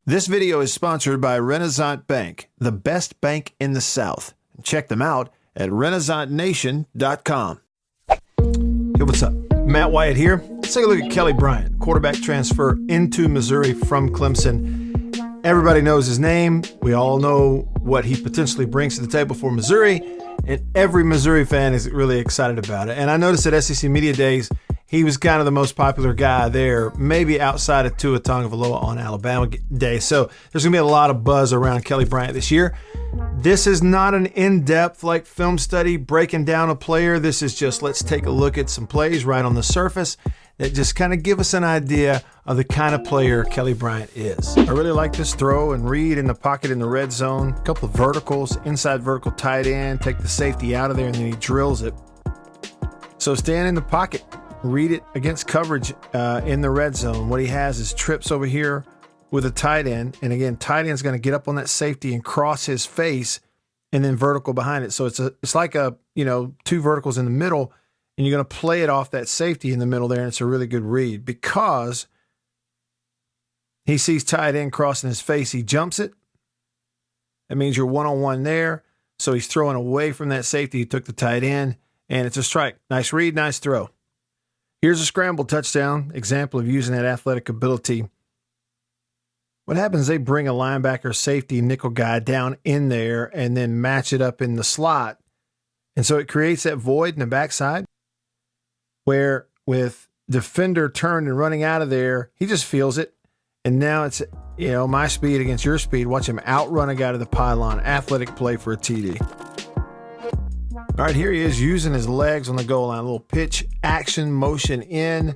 This video is sponsored by Renaissance Bank, the best bank in the South. Check them out at renaissancennation.com. Hey, what's up? Matt Wyatt here. Let's take a look at Kelly Bryant, quarterback transfer into Missouri from Clemson. Everybody knows his name. We all know what he potentially brings to the table for Missouri, and every Missouri fan is really excited about it. And I noticed at SEC Media Days, he was kind of the most popular guy there, maybe outside of Tua Tagovailoa on Alabama Day. So there's going to be a lot of buzz around Kelly Bryant this year. This is not an in-depth like film study breaking down a player. This is just let's take a look at some plays right on the surface that just kind of give us an idea of the kind of player Kelly Bryant is. I really like this throw and read in the pocket in the red zone. A couple of verticals, inside vertical tight end, take the safety out of there, and then he drills it. So stand in the pocket. Read it against coverage in the red zone. What he has is trips over here with a tight end. And again, tight end's going to get up on that safety and cross his face and then vertical behind it. So it's like two verticals in the middle, and you're going to play it off that safety in the middle there. And it's a really good read because he sees tight end crossing his face. He jumps it. That means you're one-on-one there. So he's throwing away from that safety. He took the tight end, and it's a strike. Nice read, nice throw. Here's a scramble touchdown, example of using that athletic ability. What happens is they bring a linebacker, safety, nickel guy down in there and then match it up in the slot. And so it creates that void in the backside where with defender turned and running out of there, he just feels it. And now it's, my speed against your speed. Watch him outrun a guy to the pylon. Athletic play for a TD. All right, here he is using his legs on the goal line. A little pitch, action, motion in.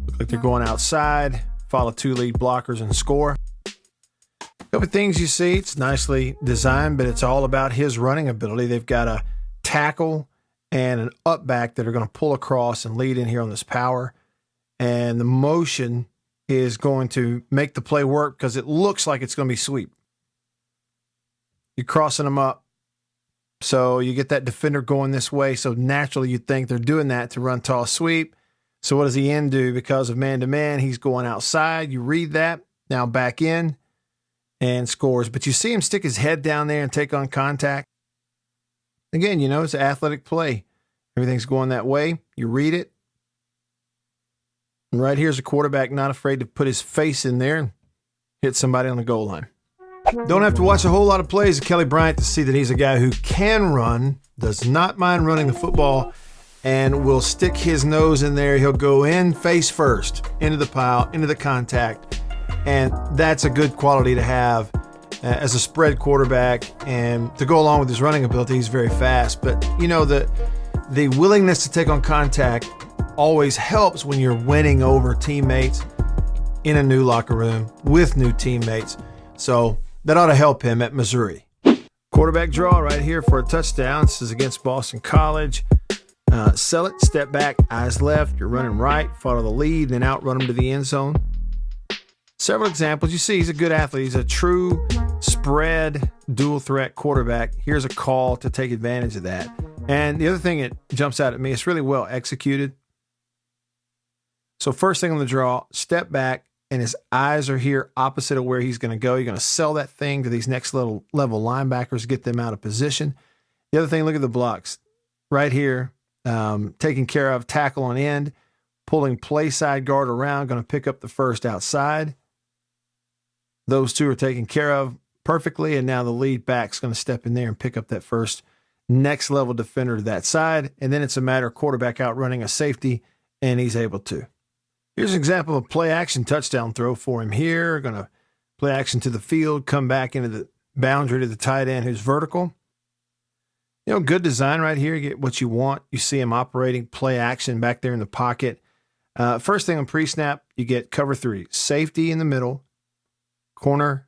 Look like they're going outside. Follow two lead blockers and score. A couple of things you see. It's nicely designed, but it's all about his running ability. They've got a tackle and an up back that are going to pull across and lead in here on this power. And the motion is going to make the play work because it looks like it's going to be sweep. You're crossing them up. So you get that defender going this way. So naturally you'd think they're doing that to run toss sweep. So what does the end do? Because of man-to-man, he's going outside. You read that. Now back in and scores. But you see him stick his head down there and take on contact. Again, it's an athletic play. Everything's going that way. You read it. And right here's a quarterback not afraid to put his face in there and hit somebody on the goal line. Don't have to watch a whole lot of plays of Kelly Bryant to see that he's a guy who can run, does not mind running the football, and will stick his nose in there. He'll go in face first, into the pile, into the contact, and that's a good quality to have as a spread quarterback. And to go along with his running ability, he's very fast. But, the willingness to take on contact always helps when you're winning over teammates in a new locker room with new teammates. So that ought to help him at Missouri. Quarterback draw right here for a touchdown. This is against Boston College. Sell it, step back, eyes left. You're running right, follow the lead, then outrun him to the end zone. Several examples. You see he's a good athlete. He's a true spread dual threat quarterback. Here's a call to take advantage of that. And the other thing that jumps out at me, it's really well executed. So first thing on the draw, step back, and his eyes are here opposite of where he's going to go. You're going to sell that thing to these next level linebackers, get them out of position. The other thing, look at the blocks. Right here, taking care of tackle on end, pulling play side guard around, going to pick up the first outside. Those two are taken care of perfectly, and now the lead back's going to step in there and pick up that first next level defender to that side. And then it's a matter of quarterback outrunning a safety, and he's able to. Here's an example of play action touchdown throw for him here. Going to play action to the field, come back into the boundary to the tight end who's vertical. Good design right here. You get what you want. You see him operating play action back there in the pocket. First thing on pre-snap, you get cover three. Safety in the middle, corner,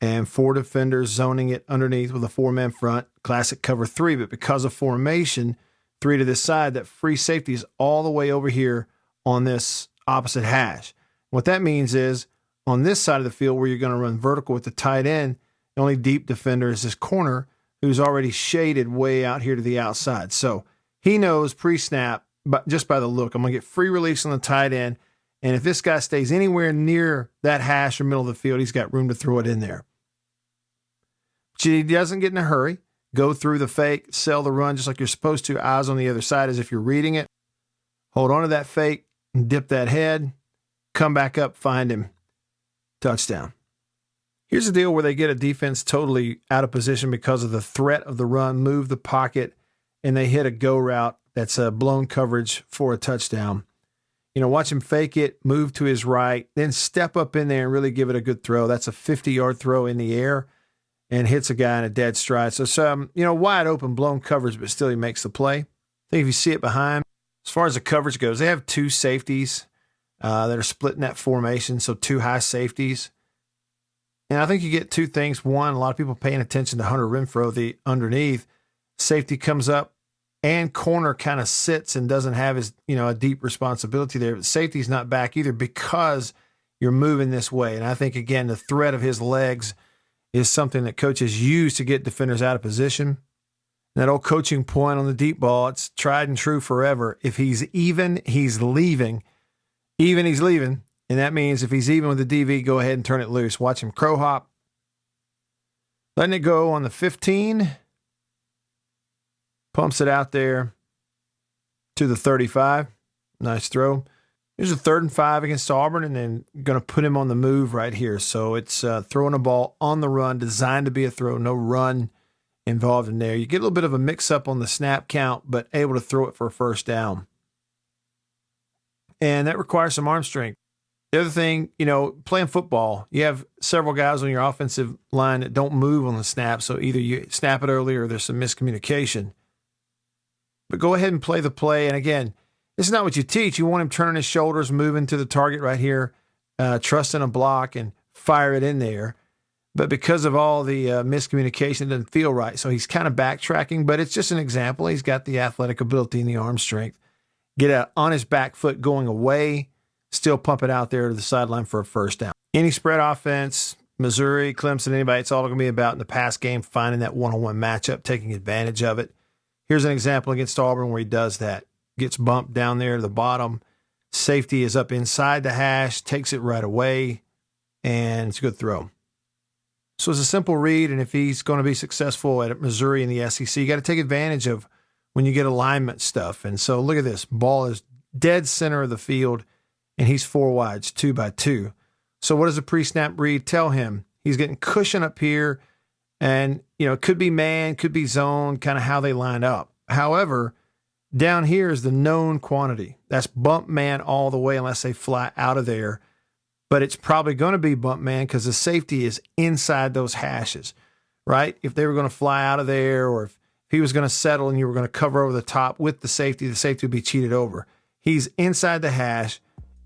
and four defenders zoning it underneath with a four-man front. Classic cover three, but because of formation, three to this side, that free safety is all the way over here on this opposite hash. What that means is on this side of the field where you're going to run vertical with the tight end, the only deep defender is this corner who's already shaded way out here to the outside. So he knows pre-snap, but just by the look, I'm going to get free release on the tight end, And if this guy stays anywhere near that hash or middle of the field, he's got room to throw it in there. But he doesn't get in a hurry. Go through the fake, sell the run just like you're supposed to. Eyes on the other side as if you're reading it. Hold on to that fake, dip that head, come back up, find him. Touchdown. Here's the deal where they get a defense totally out of position because of the threat of the run, move the pocket, and they hit a go route that's a blown coverage for a touchdown. Watch him fake it, move to his right, then step up in there and really give it a good throw. That's a 50-yard throw in the air and hits a guy in a dead stride. So some, wide open, blown coverage, but still he makes the play. I think if you see it behind, as far as the coverage goes, they have two safeties that are split in that formation, so two high safeties. And I think you get two things. One, a lot of people paying attention to Hunter Renfrow, the underneath. Safety comes up and corner kind of sits and doesn't have his, a deep responsibility there. But safety's not back either because you're moving this way. And I think, again, the threat of his legs is something that coaches use to get defenders out of position. And that old coaching point on the deep ball, it's tried and true forever. If he's even, he's leaving. Even, he's leaving. And that means if he's even with the DV, go ahead and turn it loose. Watch him crow hop. Letting it go on the 15. Pumps it out there to the 35. Nice throw. Here's a 3rd and 5 against Auburn, and then going to put him on the move right here. So it's throwing a ball on the run, designed to be a throw, no run involved in there. You get a little bit of a mix-up on the snap count, but able to throw it for a first down. And that requires some arm strength. The other thing, playing football, you have several guys on your offensive line that don't move on the snap, so either you snap it early or there's some miscommunication. But go ahead and play the play. And again, this is not what you teach. You want him turning his shoulders, moving to the target right here, trusting a block and fire it in there. But because of all the miscommunication, it doesn't feel right. So he's kind of backtracking, but it's just an example. He's got the athletic ability and the arm strength. Get out on his back foot going away, still pump it out there to the sideline for a first down. Any spread offense, Missouri, Clemson, anybody, it's all going to be about in the pass game, finding that one-on-one matchup, taking advantage of it. Here's an example against Auburn where he does that. Gets bumped down there to the bottom. Safety is up inside the hash, takes it right away, and it's a good throw. So it's a simple read, and if he's going to be successful at Missouri in the SEC, you got to take advantage of when you get alignment stuff. And so look at this. Ball is dead center of the field, and he's 4 wides, 2 by 2. So what does a pre-snap read tell him? He's getting cushion up here, and, it could be man, could be zone, kind of how they line up. However, down here is the known quantity. That's bump man all the way unless they fly out of there. But it's probably going to be bump man because the safety is inside those hashes, right? If they were going to fly out of there or if he was going to settle and you were going to cover over the top with the safety would be cheated over. He's inside the hash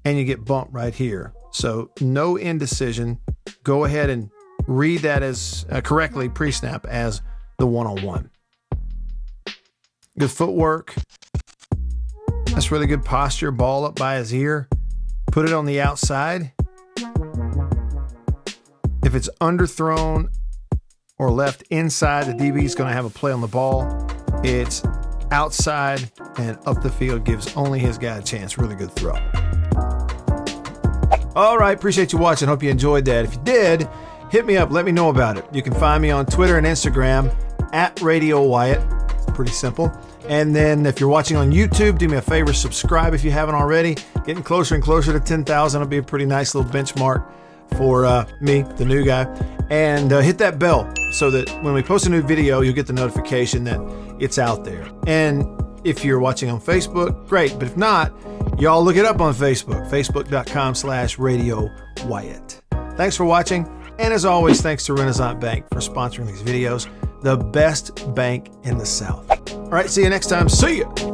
and you get bumped right here. So no indecision. Go ahead and read that as correctly pre-snap as the one-on-one. Good footwork. That's really good posture. Ball up by his ear. Put it on the outside. If it's underthrown or left inside, the DB is going to have a play on the ball. It's outside and up the field, gives only his guy a chance. Really good throw. All right, appreciate you watching. Hope you enjoyed that. If you did, hit me up. Let me know about it. You can find me on Twitter and Instagram at Radio Wyatt. Pretty simple. And then if you're watching on YouTube, do me a favor, subscribe if you haven't already. Getting closer and closer to 10,000 will be a pretty nice little benchmark for me, the new guy. And hit that bell so that when we post a new video, you'll get the notification that it's out there. And if you're watching on Facebook, great. But if not, y'all look it up on Facebook, facebook.com/Radio Wyatt. Thanks for watching. And as always, thanks to Renaissance Bank for sponsoring these videos, the best bank in the South. All right, see you next time. See ya.